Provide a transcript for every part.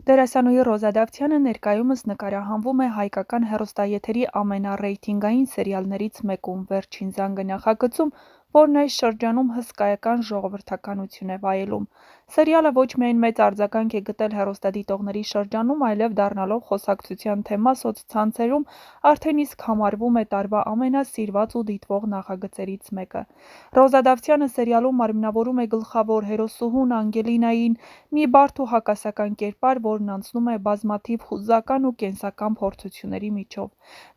Դերասանուհի Ռոզա Դավթյանը ներկայումս նկարահանվում է հայկական հեռուստաեթերի ամենառեյթինգային սերիալներից մեկում՝ «Վերջին զանգը» նախագծում, որն այս շրջանում հսկայական ժողովրդականություն է վայելում։ Սերիալը ոչ միայն մեծ արձագանք է գտել հեռուստադիտողների շրջանում, այլև դառնալով խոսակցության թեմա սոցցանցերում, արդեն իսկ համարվում է տարվա ամենասիրված ու դիտվող նախագծերից մեկը։ Ռոզա Դավթյանը սերիալում մարմնավորում է գլխավոր հերոսուհուն Անգելինային՝ մի բարդ ու հակասական կերպար, որն անցնում է բազմաթիվ հուզական ու կենսական փորձությունների միջով։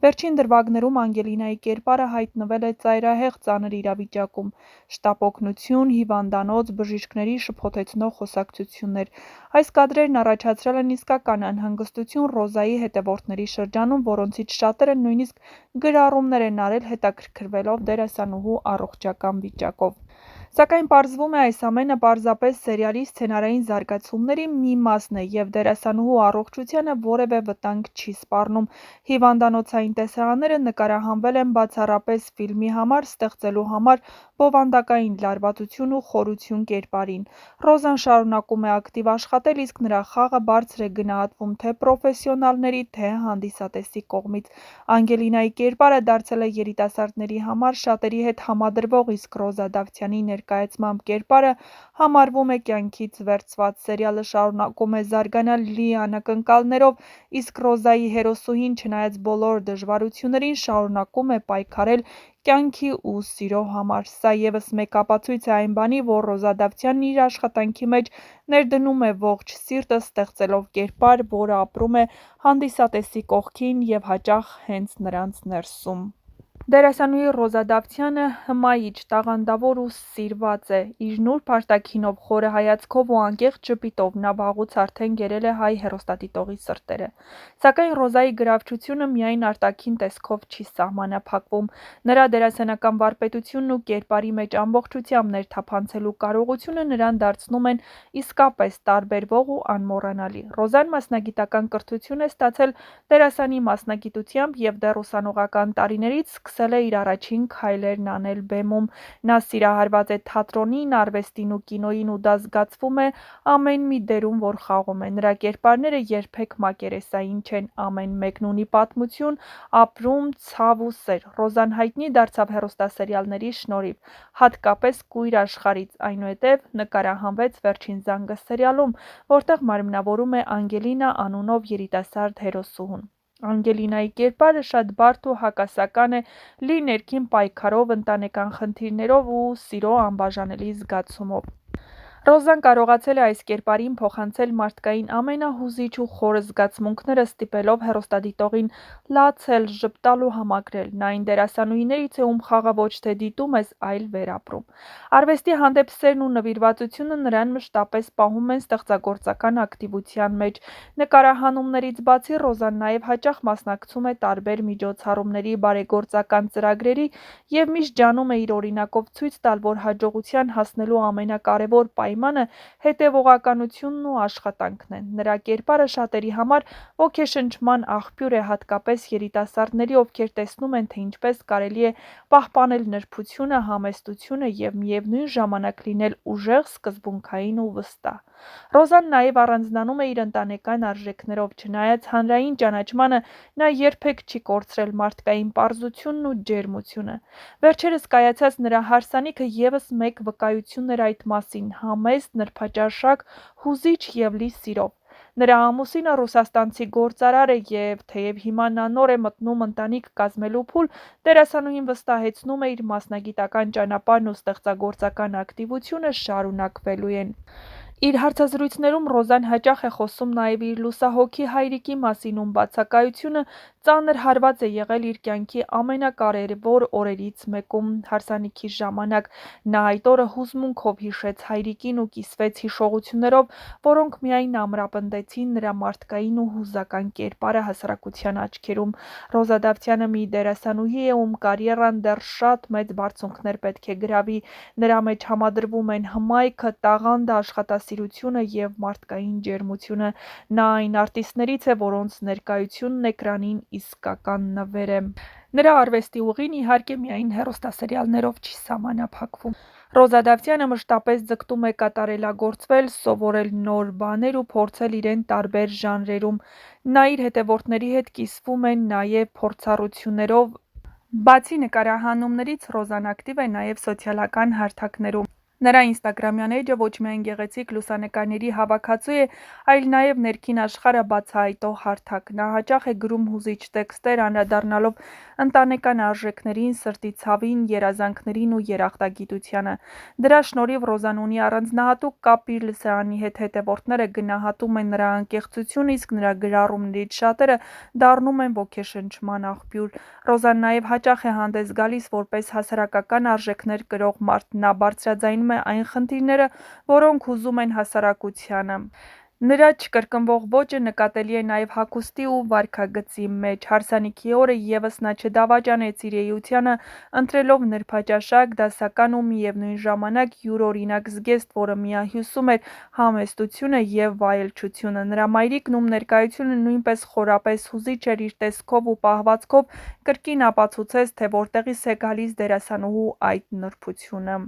Վերջին դրվագներում Անգելինայի կերպարը հայտնվել է ծայրահեղ ծանր իրավիճակում՝ շտապօգնություն, հիվանդանոց, բժիշկների շփոթեցնող խոսակցություններ։ Այս կադրերն առաջացրել են իսկական անհանգստություն Ռոզայի հետևորդների շրջանում, որոնցից շատերը նույնիսկ գրառումներ են արել՝ հետաքրքրվելով դերասանուհու առողջական վիճակով։ Սակայն պարզվում է, այս ամենը պարզապես սերիալի սցենարային զարգացումների մի մասն է, և դերասանուհու առողջությանը որևէ վտանգ չի սպառնում։ Հիվանդանոցային տեսարանները նկարահանվել են բացառապես ֆիլմի համար ստեղծելու համար բովանդակային լարվածություն ու խորություն կերպարին։ Ռոզան շարունակում է ակտիվ աշխատել, իսկ նրա խաղը բարձր է գնահատվում թե պրոֆեսիոնալների, թե հանդիսատեսի կողմից։ Անգելինայի կերպարը դարձել է երիտասարդների համար շատերի հետ համադրվող, իսկ Ռոզա Դավթյանի ներկայացմամբ կերպարը համարվում է կյանքից վերցված։ Սերիալը շարունակում է զարգանալ լի անակնկալներով, իսկ Ռոզայի հերոսուհին, չնայած բոլոր դժվարություններին, շարունակում է պայքարել կյանքի ու սիրո համար։ Սա ևս մեկ ապացույց է այն բանի, որ Ռոզա Դավթյանն իր աշխատանքի մեջ ներդնում է ողջ սիրտը՝ ստեղծելով կերպար, որը ապրում է հանդիսատեսի կողքին և հաճախ հենց նրանց ներսում։ Դերասանուհի Ռոզա Դավթյանը հմայիչ, տաղանդավոր ու սիրված է։ Իր նուրբ արտաքինով, խորը հայացքով ու անկեղծ ժպիտով նա վաղուց արդեն գերել է հայ հեռուստադիտողի սրտերը։ Սակայն Ռոզայի գրավչությունը միայն արտաքին տեսքով չի սահմանափակվում։ Նրա դերասանական վարպետությունն ու կերպարի մեջ ամբողջությամբ ներթափանցելու կարողությունը նրան դարձնում են իսկապես տարբերվող ու անմոռանալի։ Ռոզան մասնագիտական կրթություն է ստացել դերասանի մասնագիտությամբ և դեռ ուսանողական տարիներից սկսել է իր առաջին քայլերն անել բեմում։ Նա սիրահարված է թատրոնին, արվեստին ու կինոյին ու դա զգացվում է ամեն մի դերում, որ խաղում է։ Նրա կերպարները երբեք մակերեսային չեն, ամեն մեկն ունի պատմություն, ապրում, ցավ ու սեր։ Ռոզան հայտնի դարձավ հեռուստասերիալների շնորհիվ, հատկապես Կույր աշխարհից, այնուհետև նկարահանվեց «Վերջին զանգը» սերիալում, որտեղ մարմնավորում է Անգելինա անունով երիտասարդ հերոսուհուն։ Անգելինայի կերպարը շատ բարդ ու հակասական է, լի ներքին պայքարով, ընտանեկան խնդիրներով ու սիրո անբաժանելի զգացումով։ Ռոզան կարողացել է այս կերպարին փոխանցել մարդկային ամենահուզիչ ու խորը զգացմունքները, ստիպելով հեռուստադիտողին լացել, ժպտալ ու համակրել։ Նա այն դերասանուհիներից է, ում խաղը ոչ թե դիտում ես, այլ վերապրում։ Արվեստի հանդեպ սերն ու նվիրվածությունը նրան մշտապես պահում են ստեղծագործական ակտիվության մեջ։ Նկարահանումներից բացի Ռոզան նաև հաճախ մասնակցում է տարբեր միջոցառումների, բարեգործական ծրագրերի և միշտ ջանում է իր օրինակով ցույց տալ, որ հաջողության հասնելու ամենակարևոր պայմանը հետևողականությունն ու աշխատանքն է։ Նրա կերպարը շատերի համար ոգեշնչման աղբյուր է, հատկապես երիտասարդների, ովքեր տեսնում են, թե ինչպես կարելի է պահպանել նրբությունը, համեստությունը և միևնույն ժամանակ լինել ուժեղ, սկզբունքային ու վստահ։ Ռոզան նաև առանձնանում է իր ընտանեկան արժեքներով։ Չնայած հանրային ճանաչմանը, նա երբեք չի կորցրել մարդկային պարզությունն ու ջերմությունը։ Վերջերս կայացած նրա հարսանիքը ևս մեկ վկայություն էր այդ մասին՝ համեստ, նրբաճաշակ, հուզիչ և լի սիրով։ Նրա ամուսինը ռուսաստանցի գործարար է, և թեև հիմա նա նոր է մտնում ընտանիք կազմելու փուլ, դերասանուհին վստահեցնում է՝ իր մասնագիտական ճանապարհն ու ստեղծագործական ակտիվությունը շարունակվելու են։ Իր հարցազրույցներում Ռոզան հաճախ է խոսում նաև իր լուսահոգի հայրիկի մասին, ում բացակայությունը ծանր հարված է եղել իր կյանքի ամենակարևոր օրերից մեկում՝ հարսանիքի ժամանակ։ Նա այդ օրը հուզմունքով հիշեց հայրիկին ու կիսվեց հիշողություններով, որոնք միայն ամրապնդեցին նրա մարդկային ու հուզական կերպարը հասարակության աչքերում։ Ռոզա Դավթյանը մի դերասանուհի է, ում կարիերան դեռ շատ մեծ բարձունքներ պետք է գրավի։ Նրա մեջ համադրվում են հմայքը, տաղանդը, աշխատասիրությունը և մարդկային ջերմությունը։ Նա այն արտիստներից է, որոնց ներկայությունն էկրանին իսկական նվեր է։ Նրա արվեստի ուղին, իհարկե, միայն հեռուստասերիալներով չի սահմանափակվում։ Ռոզա Դավթյանը մշտապես ձգտում է կատարելագործվել, սովորել նոր բաներ ու փորձել իրեն տարբեր ժանրերում։ Նա իր հետևորդների հետ կիսվում է նաև փորձառություններով։ Բացի նկարահանումներից, Ռոզան ակտիվ է նաև սոցիալական հարթակներում։ Նրա ինստագրամյան էջը ոչ միայն գեղեցիկ լուսանկարների հավաքածու է, այլ նաև ներքին աշխարհը բացահայտող հարթակ։ Նա հաճախ է գրում հուզիչ տեքստեր, անդրադառնալով ընտանեկան արժեքներին, սրտի ցավին, երազանքներին ու երախտագիտությանը։ Դրա շնորհիվ Ռոզան ունի առանձնահատուկ կապ իր լսարանի հետ, հետևորդները գնահատում են նրա անկեղծությունը, իսկ նրա գրառումներից շատերը դառնում են ոգեշնչման աղբյուր։ Ռոզան նաև հաճախ է հանդես գալիս որպես հասարակական արժեքներ կրող մարդ։ Նա բարձրաձայնում է այն խնդիրները, որոնք հուզում են հասարակությանը։ Նրա չկրկնվող ոճը նկատելի է նաև հագուստի ու վարքագծի մեջ։ Հարսանիքի օրը ևս նա չդավաճանեց իր էությանը, ընտրելով նրբաճաշակ, դասական ու միևնույն ժամանակ յուրօրինակ զգեստ, որը միահյուսում էր համեստությունը և վայելչությունը։ Նրա մայրիկն, ում ներկայությունը նույնպես խորապես հուզիչ էր իր տեսքով ու պահվածքով, կրկին ապացուցեց, թե որտեղից է գալիս դերասանուհու այդ նրբությունը։